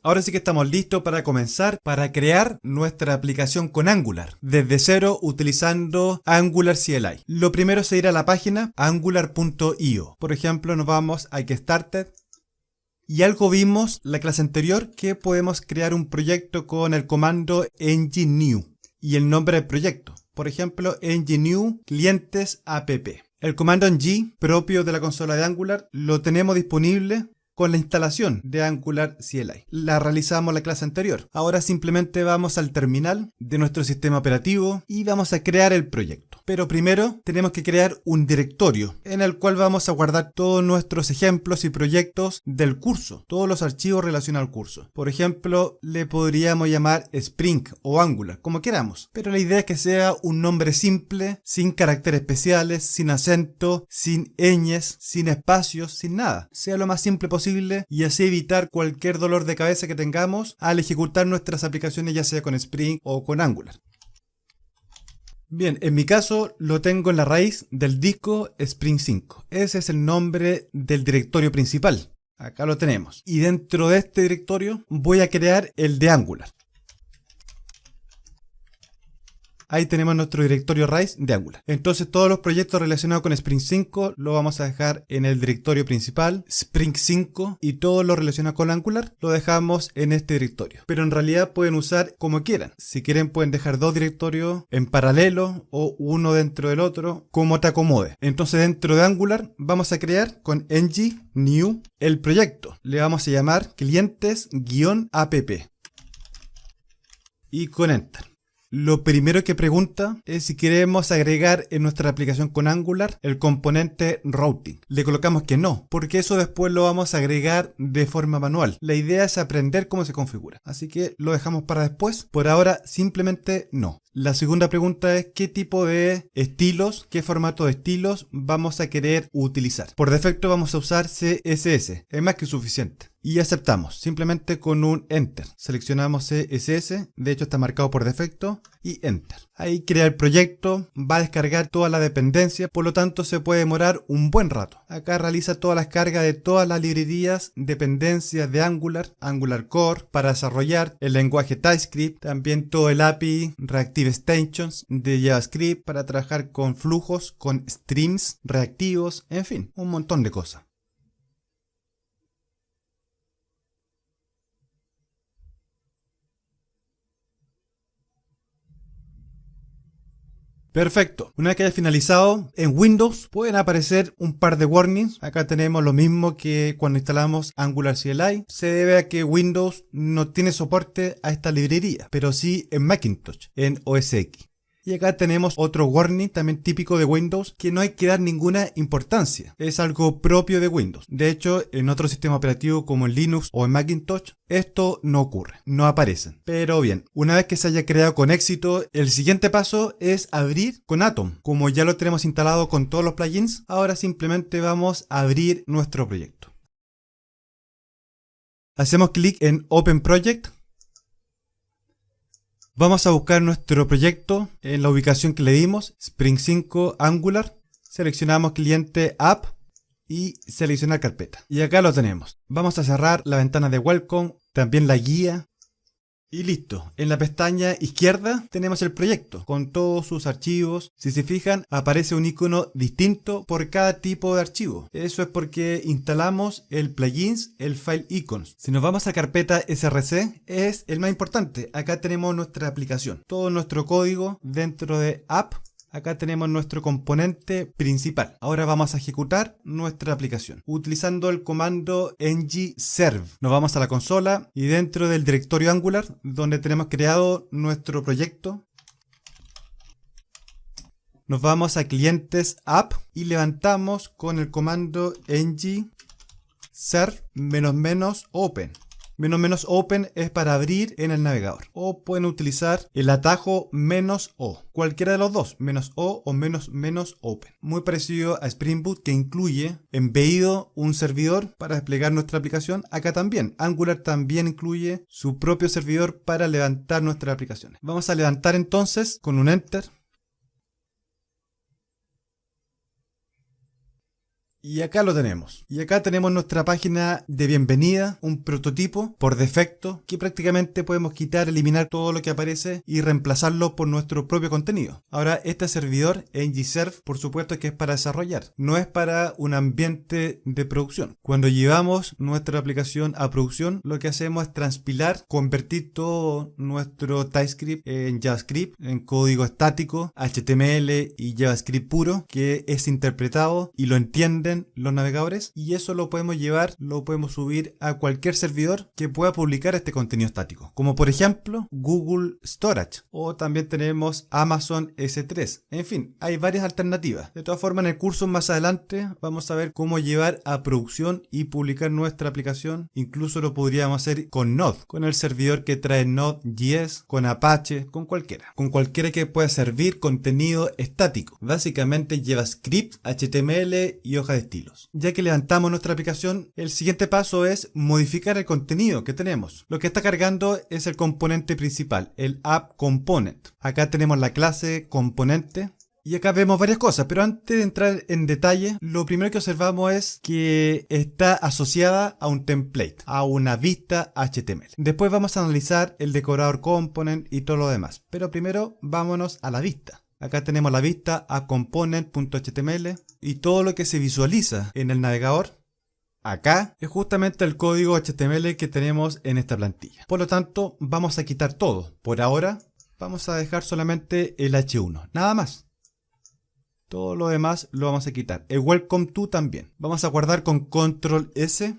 Ahora sí que estamos listos para comenzar, para crear nuestra aplicación con Angular, desde cero utilizando Angular CLI. Lo primero es ir a la página angular.io. Por ejemplo, nos vamos a Get Started. Y algo vimos la clase anterior que podemos crear un proyecto con el comando ng-new y el nombre del proyecto. Por ejemplo, ng-new clientes app. El comando ng propio de la consola de Angular lo tenemos disponible con la instalación de Angular CLI. La realizamos la clase anterior. Ahora simplemente vamos al terminal de nuestro sistema operativo y vamos a crear el proyecto. Pero primero tenemos que crear un directorio en el cual vamos a guardar todos nuestros ejemplos y proyectos del curso, todos los archivos relacionados al curso. Por ejemplo, le podríamos llamar Spring o Angular, como queramos. Pero la idea es que sea un nombre simple, sin caracteres especiales, sin acento, sin ñes, sin espacios, sin nada. Sea lo más simple posible y así evitar cualquier dolor de cabeza que tengamos al ejecutar nuestras aplicaciones, ya sea con Spring o con Angular. Bien, en mi caso lo tengo en la raíz del disco Spring 5. Ese es el nombre del directorio principal. Acá lo tenemos. Y dentro de este directorio voy a crear el de Angular. Ahí tenemos nuestro directorio raíz de Angular. Entonces todos los proyectos relacionados con Spring 5 lo vamos a dejar en el directorio principal, Spring 5, y todo lo relacionado con Angular lo dejamos en este directorio. Pero en realidad pueden usar como quieran. Si quieren pueden dejar dos directorios en paralelo o uno dentro del otro, como te acomode. Entonces dentro de Angular vamos a crear con ng-new el proyecto. Le vamos a llamar clientes-app y con Enter. Lo primero que pregunta es si queremos agregar en nuestra aplicación con Angular el componente routing. Le colocamos que no, porque eso después lo vamos a agregar de forma manual. La idea es aprender cómo se configura, así que lo dejamos para después. Por ahora simplemente no. La segunda pregunta es qué tipo de estilos, qué formato de estilos vamos a querer utilizar. Por defecto vamos a usar CSS, es más que suficiente. Y aceptamos, simplemente con un Enter. Seleccionamos CSS, de hecho está marcado por defecto, y Enter. Ahí crea el proyecto, va a descargar toda la dependencia, por lo tanto se puede demorar un buen rato. Acá realiza todas las cargas de todas las librerías, dependencias de Angular, Angular Core, para desarrollar el lenguaje TypeScript, también todo el API Reactive Extensions de JavaScript para trabajar con flujos, con streams reactivos, en fin, un montón de cosas. Perfecto. Una vez que haya finalizado, en Windows pueden aparecer un par de warnings. Acá tenemos lo mismo que cuando instalamos Angular CLI. Se debe a que Windows no tiene soporte a esta librería, pero sí en Macintosh, en OS X. Y acá tenemos otro warning también típico de Windows que no hay que dar ninguna importancia. Es algo propio de Windows. De hecho, en otro sistema operativo como en Linux o en Macintosh, esto no ocurre, no aparecen. Pero bien, una vez que se haya creado con éxito, el siguiente paso es abrir con Atom. Como ya lo tenemos instalado con todos los plugins, ahora simplemente vamos a abrir nuestro proyecto. Hacemos clic en Open Project. Vamos a buscar nuestro proyecto en la ubicación que le dimos, Spring 5 Angular. Seleccionamos cliente app y seleccionar carpeta. Y acá lo tenemos. Vamos a cerrar la ventana de Welcome, también la guía. Y listo. En la pestaña izquierda tenemos el proyecto con todos sus archivos. Si se fijan, aparece un icono distinto por cada tipo de archivo. Eso es porque instalamos el plugins, el file icons. Si nos vamos a carpeta src, es el más importante. Acá tenemos nuestra aplicación. Todo nuestro código dentro de app. Acá tenemos nuestro componente principal. Ahora vamos a ejecutar nuestra aplicación utilizando el comando ng-serve. Nos vamos a la consola y dentro del directorio Angular, donde tenemos creado nuestro proyecto, nos vamos a clientes app y levantamos con el comando ng-serve --open. "-open" es para abrir en el navegador. O pueden utilizar el atajo "-o". Cualquiera de los dos, "-o" o "-open". Muy parecido a Spring Boot, que incluye embebido un servidor para desplegar nuestra aplicación. Acá también, Angular también incluye su propio servidor para levantar nuestras aplicaciones. Vamos a levantar entonces con un Enter. Y acá lo tenemos. Y acá tenemos nuestra página de bienvenida, un prototipo por defecto que prácticamente podemos quitar, eliminar todo lo que aparece y reemplazarlo por nuestro propio contenido. Ahora, este servidor ngServe, por supuesto que es para desarrollar, no es para un ambiente de producción. Cuando llevamos nuestra aplicación a producción, lo que hacemos es transpilar, convertir todo nuestro TypeScript en JavaScript, en código estático, HTML y JavaScript puro, que es interpretado y lo entienden los navegadores, y eso lo podemos llevar, lo podemos subir a cualquier servidor que pueda publicar este contenido estático, como por ejemplo Google Storage, o también tenemos Amazon S3. En fin, hay varias alternativas. De todas formas, en el curso más adelante vamos a ver cómo llevar a producción y publicar nuestra aplicación. Incluso lo podríamos hacer con Node, con el servidor que trae Node.js, con Apache, con cualquiera que pueda servir contenido estático, básicamente JavaScript, HTML y hoja de estilos. Ya que levantamos nuestra aplicación, el siguiente paso es modificar el contenido que tenemos. Lo que está cargando es el componente principal, el App Component. Acá tenemos la clase componente. Y acá vemos varias cosas, pero antes de entrar en detalle, lo primero que observamos es que está asociada a un template, a una vista HTML. Después vamos a analizar el decorador component y todo lo demás, pero primero vámonos a la vista. Acá tenemos la vista aComponent.html y todo lo que se visualiza en el navegador acá es justamente el código HTML que tenemos en esta plantilla. Por lo tanto, vamos a quitar todo. Por ahora, vamos a dejar solamente el H1, nada más. Todo lo demás lo vamos a quitar. El Welcome to también. Vamos a guardar con Control S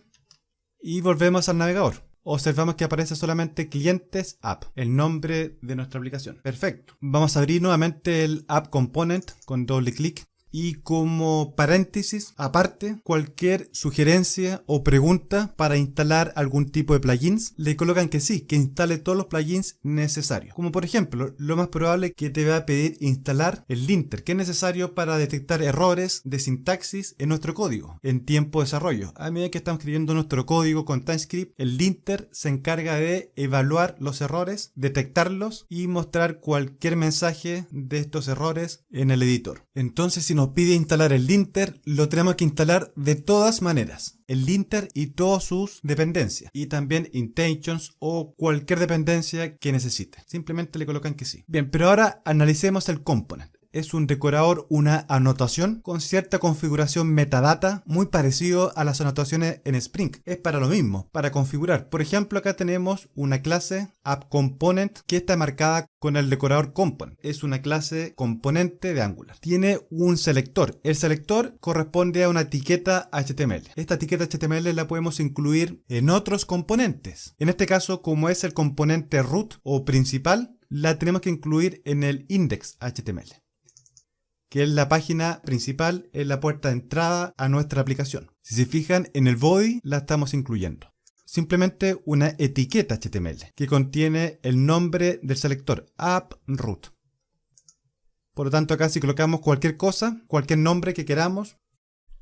y volvemos al navegador. Observamos que aparece solamente clientes app, el nombre de nuestra aplicación. Perfecto. Vamos a abrir nuevamente el App Component con doble clic. Y como paréntesis, aparte, cualquier sugerencia o pregunta para instalar algún tipo de plugins, le colocan que sí, que instale todos los plugins necesarios. Como por ejemplo, lo más probable que te va a pedir instalar el linter, que es necesario para detectar errores de sintaxis en nuestro código en tiempo de desarrollo. A medida que estamos escribiendo nuestro código con TypeScript, el linter se encarga de evaluar los errores, detectarlos y mostrar cualquier mensaje de estos errores en el editor. Entonces, si nos pide instalar el linter, lo tenemos que instalar de todas maneras. El linter y todas sus dependencias. Y también intentions o cualquier dependencia que necesite. Simplemente le colocan que sí. Bien, pero ahora analicemos el component. Es un decorador, una anotación con cierta configuración metadata, muy parecido a las anotaciones en Spring. Es para lo mismo, para configurar. Por ejemplo, acá tenemos una clase app_component que está marcada con el decorador component. Es una clase componente de Angular. Tiene un selector. El selector corresponde a una etiqueta HTML. Esta etiqueta HTML la podemos incluir en otros componentes. En este caso, como es el componente root o principal, la tenemos que incluir en el index.html. Que es la página principal, es la puerta de entrada a nuestra aplicación. Si se fijan, en el body la estamos incluyendo. Simplemente una etiqueta HTML que contiene el nombre del selector, app root. Por lo tanto, acá si colocamos cualquier cosa, cualquier nombre que queramos,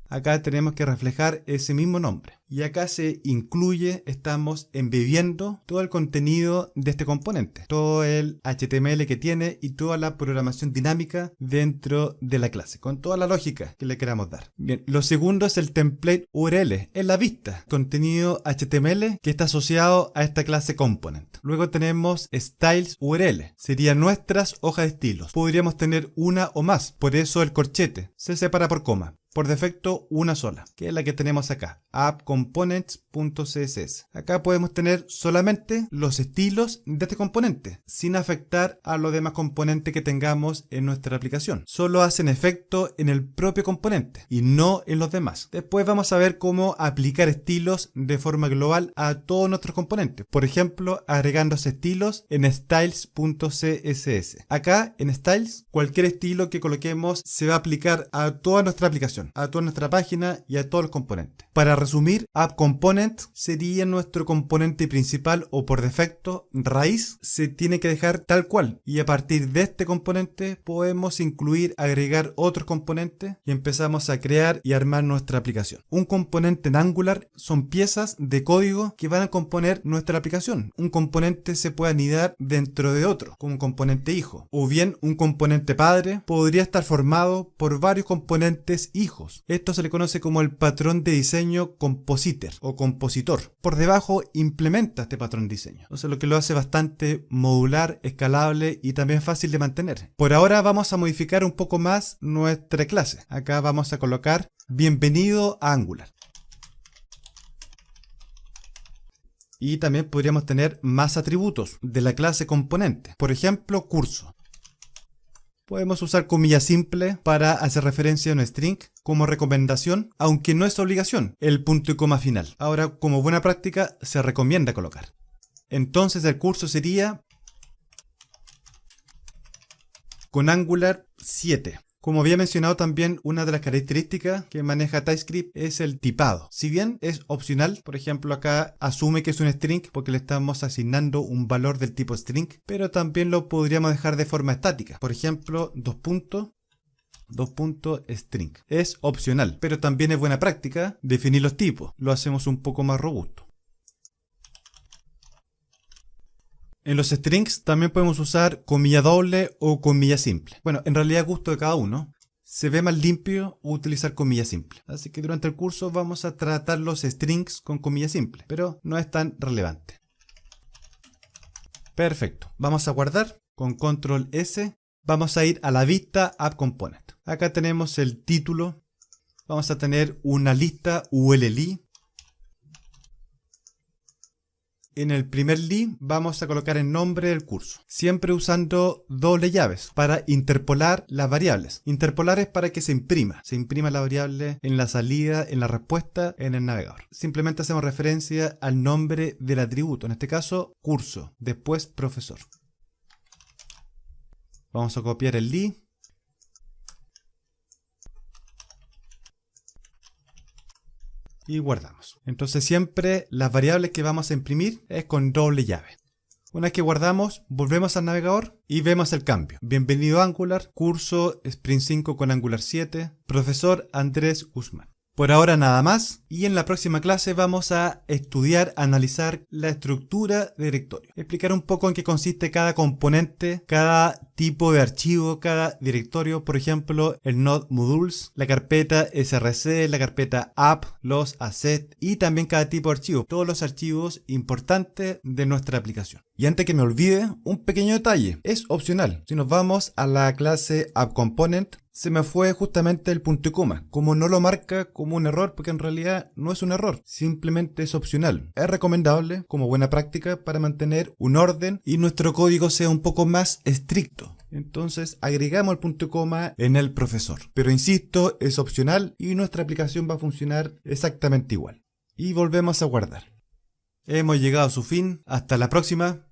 acá tenemos que reflejar ese mismo nombre. Y acá se incluye, estamos embebiendo todo el contenido de este componente. Todo el HTML que tiene y toda la programación dinámica dentro de la clase. Con toda la lógica que le queramos dar. Bien, lo segundo es el template URL. Es la vista. Contenido HTML que está asociado a esta clase component. Luego tenemos styles URL. Serían nuestras hojas de estilos. Podríamos tener una o más. Por eso el corchete se separa por coma. Por defecto, una sola, que es la que tenemos acá, appcomponents.css. Acá podemos tener solamente los estilos de este componente, sin afectar a los demás componentes que tengamos en nuestra aplicación. Solo hacen efecto en el propio componente y no en los demás. Después vamos a ver cómo aplicar estilos de forma global a todos nuestros componentes. Por ejemplo, agregando estilos en styles.css. Acá, en styles, cualquier estilo que coloquemos se va a aplicar a toda nuestra aplicación, a toda nuestra página y a todos los componentes. Para resumir, app component component sería nuestro componente principal o por defecto raíz. Se tiene que dejar tal cual y a partir de este componente podemos incluir, agregar otros componentes y empezamos a crear y armar nuestra aplicación. Un componente en Angular son piezas de código que van a componer nuestra aplicación. Un componente se puede anidar dentro de otro, como un componente hijo. O bien un componente padre podría estar formado por varios componentes hijos. Esto se le conoce como el patrón de diseño compositor o compositor. Por debajo implementa este patrón de diseño. Entonces lo que lo hace bastante modular, escalable y también fácil de mantener. Por ahora vamos a modificar un poco más nuestra clase. Acá vamos a colocar bienvenido a Angular. Y también podríamos tener más atributos de la clase componente. Por ejemplo, curso. Podemos usar comilla simple para hacer referencia a un string como recomendación, aunque no es obligación, el punto y coma final. Ahora, como buena práctica, se recomienda colocar. Entonces el curso sería con Angular 7. Como había mencionado también, una de las características que maneja TypeScript es el tipado. Si bien es opcional, por ejemplo acá asume que es un string porque le estamos asignando un valor del tipo string, pero también lo podríamos dejar de forma estática. Por ejemplo, string. Es opcional, pero también es buena práctica definir los tipos. Lo hacemos un poco más robusto. En los strings también podemos usar comilla doble o comilla simple. Bueno, en realidad a gusto de cada uno. Se ve más limpio utilizar comilla simple. Así que durante el curso vamos a tratar los strings con comilla simple, pero no es tan relevante. Perfecto. Vamos a guardar con control S. Vamos a ir a la vista App Component. Acá tenemos el título. Vamos a tener una lista ULLI. En el primer li vamos a colocar el nombre del curso, siempre usando doble llaves para interpolar las variables. Interpolar es para que se imprima la variable en la salida, en la respuesta, en el navegador. Simplemente hacemos referencia al nombre del atributo, en este caso curso, después profesor. Vamos a copiar el li. Y guardamos. Entonces siempre las variables que vamos a imprimir es con doble llave. Una vez que guardamos, volvemos al navegador y vemos el cambio. Bienvenido a Angular, curso Sprint 5 con Angular 7, profesor Andrés Guzmán. Por ahora nada más, y en la próxima clase vamos a estudiar, analizar la estructura de directorio. Explicar un poco en qué consiste cada componente, cada tipo de archivo, cada directorio. Por ejemplo, el node modules, la carpeta src, la carpeta app, los assets y también cada tipo de archivo. Todos los archivos importantes de nuestra aplicación. Y antes que me olvide, un pequeño detalle. Es opcional. Si nos vamos a la clase app_component, se me fue justamente el punto y coma. Como no lo marca como un error, porque en realidad no es un error, simplemente es opcional. Es recomendable como buena práctica para mantener un orden y nuestro código sea un poco más estricto. Entonces agregamos el punto y coma en el profesor. Pero insisto, es opcional y nuestra aplicación va a funcionar exactamente igual. Y volvemos a guardar. Hemos llegado a su fin. Hasta la próxima.